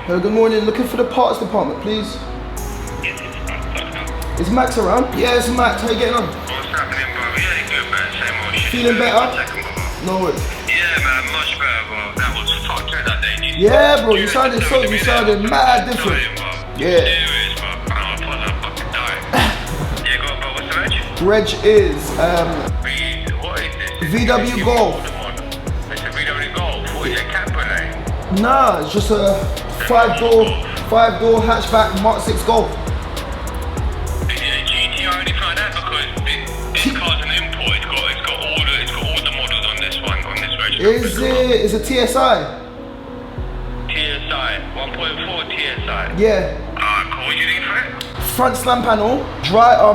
Good morning. Looking for the parts department, please. Yes, it's Max. Is Max around? Yeah, it's Max. How you getting on? What's happening, bro? Yeah, good, man. Same old shit. Feeling better? No worries. Yeah, man, much better, bro. That was fucked up that day. Yeah, bro. You sounded mad different. Yeah. Serious, bro. I thought I fucking died. Yeah, go on, bro. What's the reg? Reg is What is this? VW Golf. It's a VW Golf. What is it? Cabriolet? Nah, it's just a five-door hatchback Mark 6 Golf. Is it a GT or anything like that? Because this car's an import. It's got all the models on this one, on this register. Is it TSI? TSI, 1.4 TSI. Yeah. Cool. What do you need for it? Front slam panel,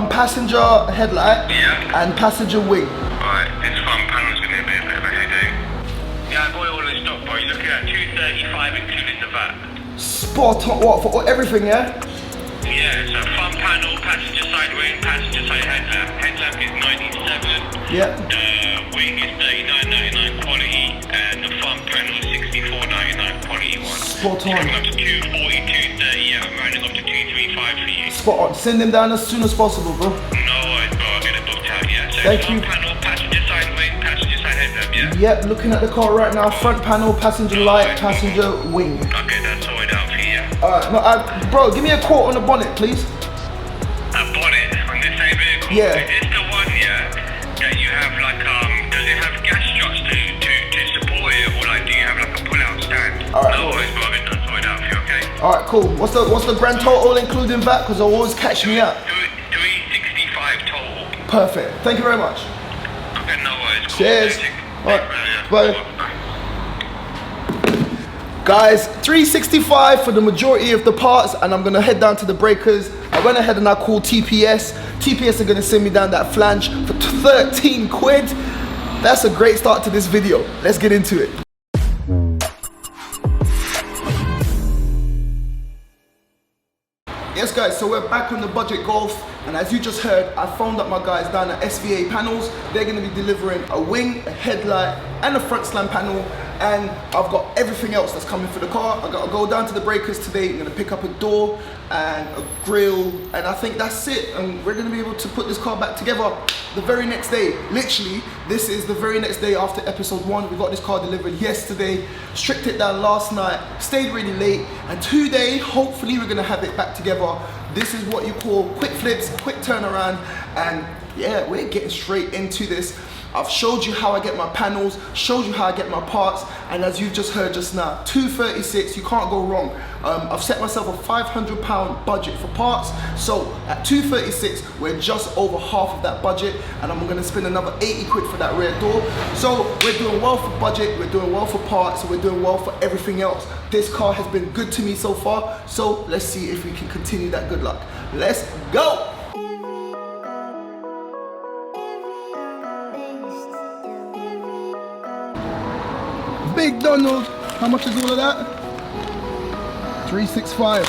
passenger headlight, and passenger wing. Alright, this front panel's gonna be a bit of a headache. Yeah, I got it all in stock, bro. You're looking at 235 including the VAT. Spot on. What, for everything, yeah? Yeah, so front panel, passenger side wing, passenger side headlamp. Headlamp is 97. Yeah. The wing is 39.99 quality, and the front panel is 64.99 quality one. Spot on. Coming up to 240, 230, yeah, I'm rounding up to 235 for you. Spot on. Send them down as soon as possible, bro. No worries, bro. I'll get it booked out, yeah? So Thank front you. panel, passenger side wing, passenger side headlamp, yeah? Yep, looking at the car right now. Front panel, passenger light, passenger wing. I'll get that sorted out for you, yeah? Alright, bro, give me a quote on the bonnet, please. A bonnet on this same vehicle? Yeah. Is this the one, yeah, that you have like, does it have gas struts to support it, or like do you have like a pull-out stand? Alright, no worries, bro. I'll get that sorted out for you, okay? Alright, cool. What's the grand total including VAT? Because it'll always catch me up. 365 total. Perfect. Thank you very much. Okay, no worries. Cool. Cheers. Alright, Bye. Guys, 365 for the majority of the parts, and I'm gonna head down to the breakers. I went ahead and I called TPS. TPS are gonna send me down that flange for 13 quid. That's a great start to this video. Let's get into it. Yes guys, so we're back on the budget Golf, and as you just heard, I phoned up my guys down at SVA Panels. They're going to be delivering a wing, a headlight, and a front slam panel, and I've got everything else that's coming for the car. I got to go down to the breakers today. I'm going to pick up a door and a grille, and I think that's it, and we're going to be able to put this car back together the very next day. Literally, this is the very next day after episode 1. We got this car delivered yesterday, stripped it down last night, stayed really late, and today, hopefully, we're going to have it back together. This is what you call quick flips, quick turnaround, and yeah, we're getting straight into this. I've showed you how I get my panels, showed you how I get my parts, and as you've just heard just now, 236, you can't go wrong. I've set myself a £500 budget for parts, so at 236, we're just over half of that budget, and I'm gonna spend another 80 quid for that rear door. So we're doing well for budget, we're doing well for parts, we're doing well for everything else. This car has been good to me so far, so let's see if we can continue that good luck. Let's go! Big Donald, how much is all of that? 365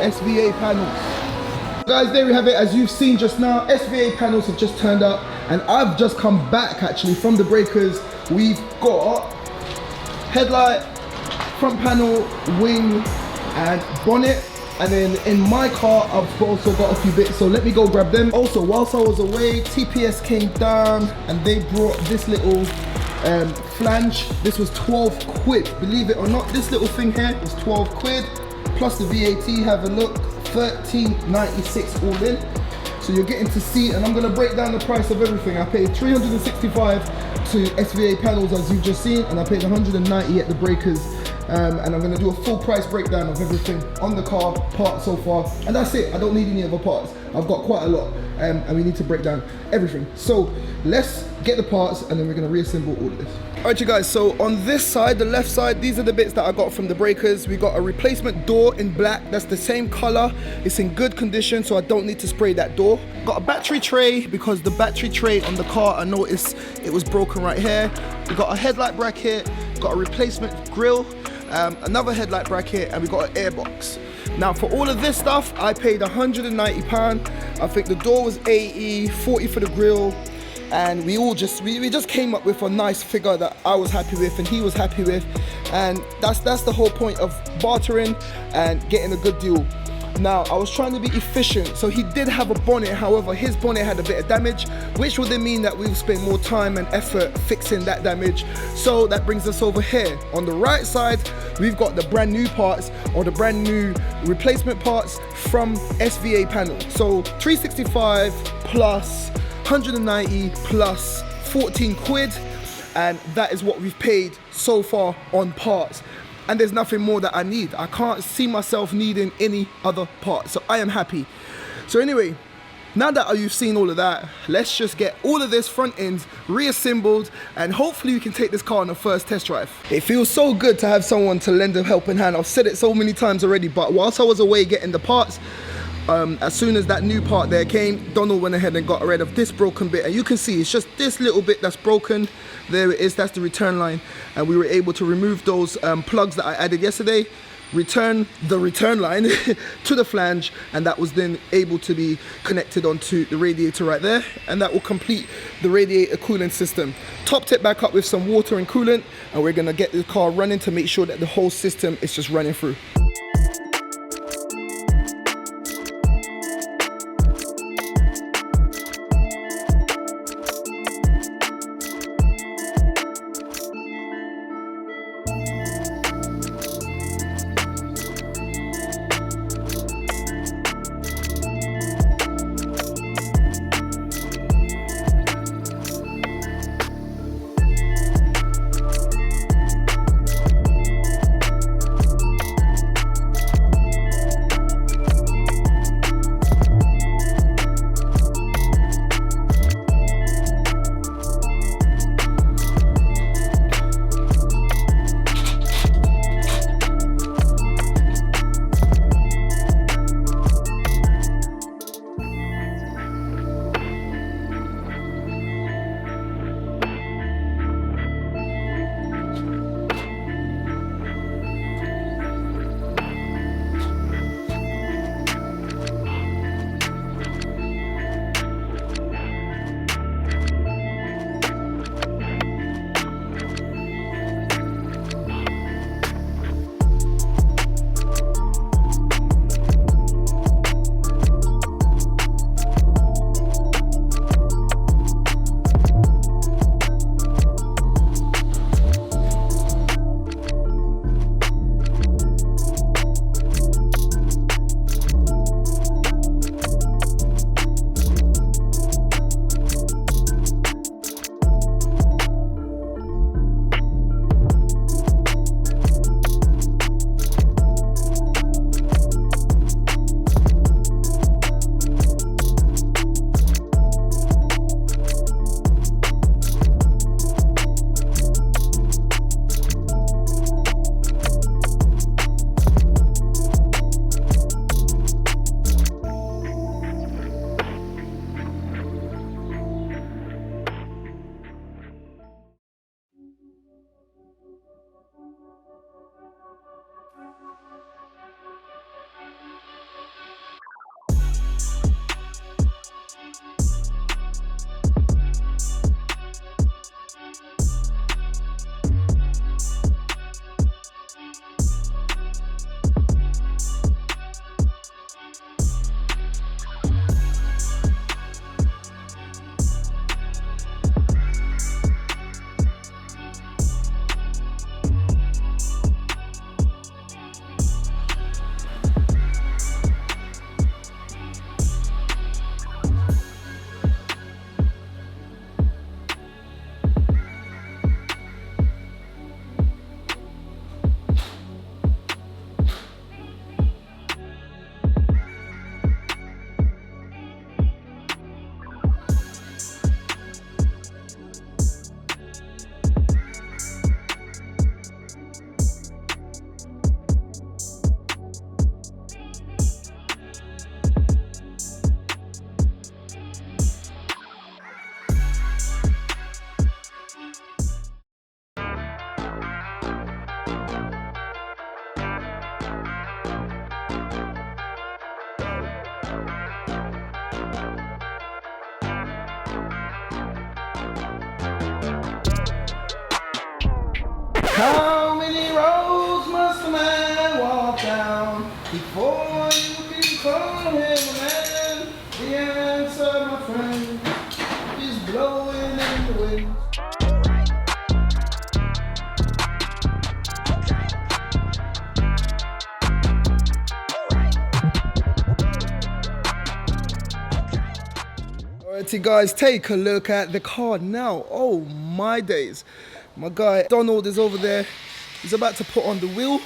SVA panels. Guys, there we have it. As you've seen just now, SVA panels have just turned up, and I've just come back actually from the breakers. We've got headlight, front panel, wing, and bonnet. And then in my car, I've also got a few bits, so let me go grab them. Also, whilst I was away, TPS came down and they brought this little flange. This was 12 quid, believe it or not. This little thing here was 12 quid, plus the VAT, have a look, 13.96 all in. So you're getting to see, and I'm gonna break down the price of everything. I paid 365 to SVA panels, as you've just seen, and I paid 190 at the breakers. And I'm gonna do a full price breakdown of everything on the car, parts so far, and that's it. I don't need any other parts. I've got quite a lot, and we need to break down everything. So let's get the parts, and then we're gonna reassemble all of this. All right, you guys, so on this side, the left side, these are the bits that I got from the breakers. We got a replacement door in black. That's the same color. It's in good condition, so I don't need to spray that door. Got a battery tray, because the battery tray on the car, I noticed it was broken right here. We got a headlight bracket, got a replacement grille, another headlight bracket, and we got an airbox. Now for all of this stuff, I paid £190. I think the door was 80, 40 for the grille, and we just came up with a nice figure that I was happy with and he was happy with, and that's the whole point of bartering and getting a good deal. Now, I was trying to be efficient, so he did have a bonnet, however, his bonnet had a bit of damage, which would then mean that we'll spend more time and effort fixing that damage. So that brings us over here. On the right side, we've got the brand new parts, or the brand new replacement parts from SVA panel. So 365 plus 190 plus 14 quid, and that is what we've paid so far on parts. And there's nothing more that I need. I can't see myself needing any other parts, so I am happy. So anyway, now that you've seen all of that, let's just get all of this front end reassembled, and hopefully we can take this car on the first test drive. It feels so good to have someone to lend a helping hand. I've said it so many times already, but whilst I was away getting the parts, as soon as that new part there came, Donald went ahead and got rid of this broken bit, and you can see it's just this little bit that's broken. There it is, that's the return line, and we were able to remove those plugs that I added yesterday, return the return line to the flange, and that was then able to be connected onto the radiator right there, and that will complete the radiator coolant system. Topped it back up with some water and coolant, and we're gonna get the car running to make sure that the whole system is just running through. How many roads must a man walk down before you can call him a man? The answer, my friend, is blowing in the wind. Alrighty guys, take a look at the car now. Oh my days. My guy Donald is over there. He's about to put on the wheel.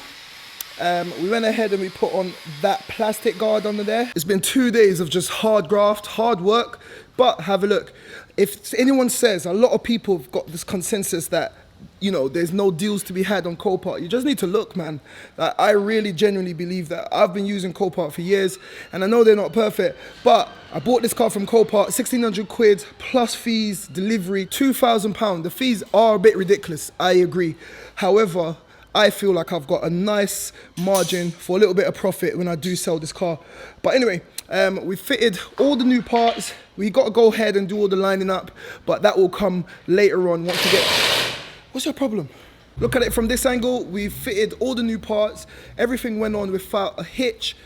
We went ahead and we put on that plastic guard under there. It's been 2 days of just hard graft, hard work, but have a look. If anyone says, a lot of people have got this consensus that, you know, there's no deals to be had on COPART. You just need to look, man. Like, I really genuinely believe that. I've been using COPART for years, and I know they're not perfect, but I bought this car from COPART, 1,600 quid, plus fees, delivery, £2,000. The fees are a bit ridiculous, I agree. However, I feel like I've got a nice margin for a little bit of profit when I do sell this car. But anyway, we fitted all the new parts. We got to go ahead and do all the lining up, but that will come later on once we get... What's your problem? Look at it from this angle. We've fitted all the new parts. Everything went on without a hitch.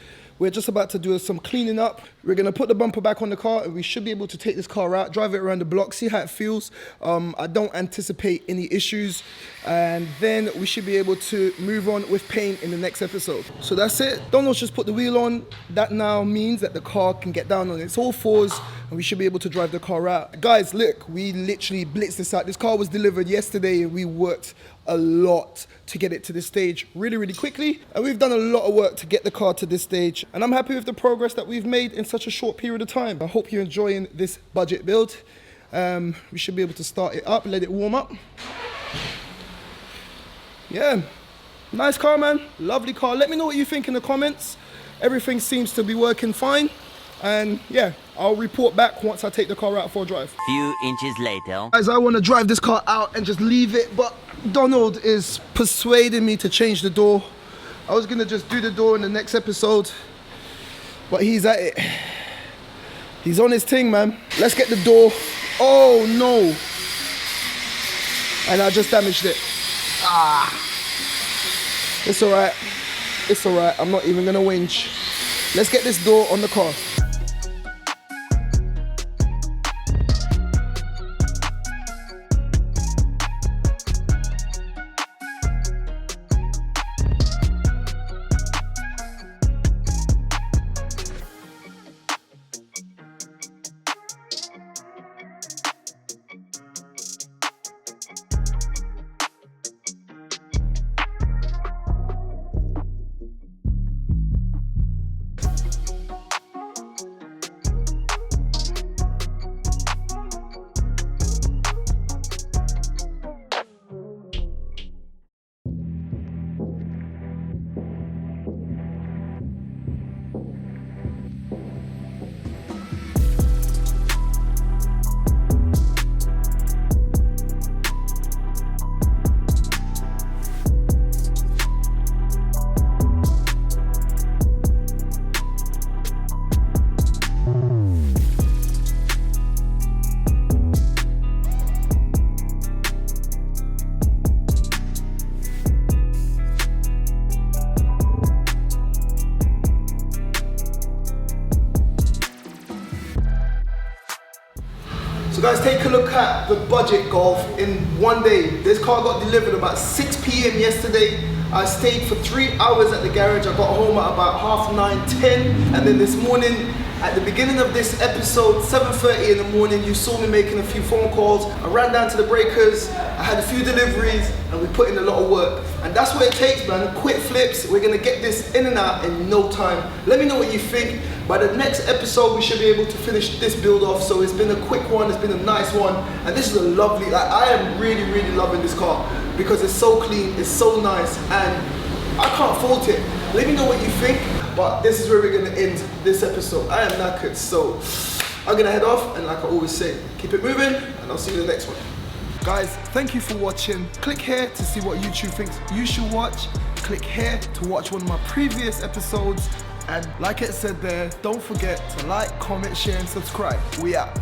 We're just about to do some cleaning up. We're gonna put the bumper back on the car and we should be able to take this car out, drive it around the block, see how it feels. I don't anticipate any issues. And then we should be able to move on with paint in the next episode. So that's it. Donald's just put the wheel on. That now means that the car can get down on its all fours and we should be able to drive the car out. Guys, look, we literally blitzed this out. This car was delivered yesterday and we worked a lot to get it to this stage really, really quickly. And we've done a lot of work to get the car to this stage. And I'm happy with the progress that we've made in such a short period of time. I hope you're enjoying this budget build. We should be able to start it up, let it warm up. Yeah, nice car, man. Lovely car. Let me know what you think in the comments. Everything seems to be working fine. And yeah, I'll report back once I take the car out for a drive. Few inches later. Guys, I want to drive this car out and just leave it, but Donald is persuading me to change the door. I was gonna just do the door in the next episode, but he's at it. He's on his thing, man. Let's get the door. Oh no. And I just damaged it. Ah. It's all right. It's all right. I'm not even gonna whinge. Let's get this door on the car. So guys, take a look at the budget Golf in one day. This car got delivered about 6 p.m. yesterday. I stayed for 3 hours at the garage. I got home at about 9:30, 10. And then this morning, at the beginning of this episode, 7:30 in the morning, you saw me making a few phone calls. I ran down to the breakers, I had a few deliveries, and we put in a lot of work. And that's what it takes, man. Quick flips. We're gonna get this in and out in no time. Let me know what you think. By the next episode, we should be able to finish this build off. So it's been a quick one, it's been a nice one. And this is a lovely, like, I am really, really loving this car because it's so clean, it's so nice, and I can't fault it. Let me know what you think. But this is where we're gonna end this episode. I am knackered, so I'm gonna head off, and like I always say, keep it moving, and I'll see you in the next one. Guys, thank you for watching. Click here to see what YouTube thinks you should watch. Click here to watch one of my previous episodes. And like it said there, don't forget to like, comment, share, and subscribe. We out.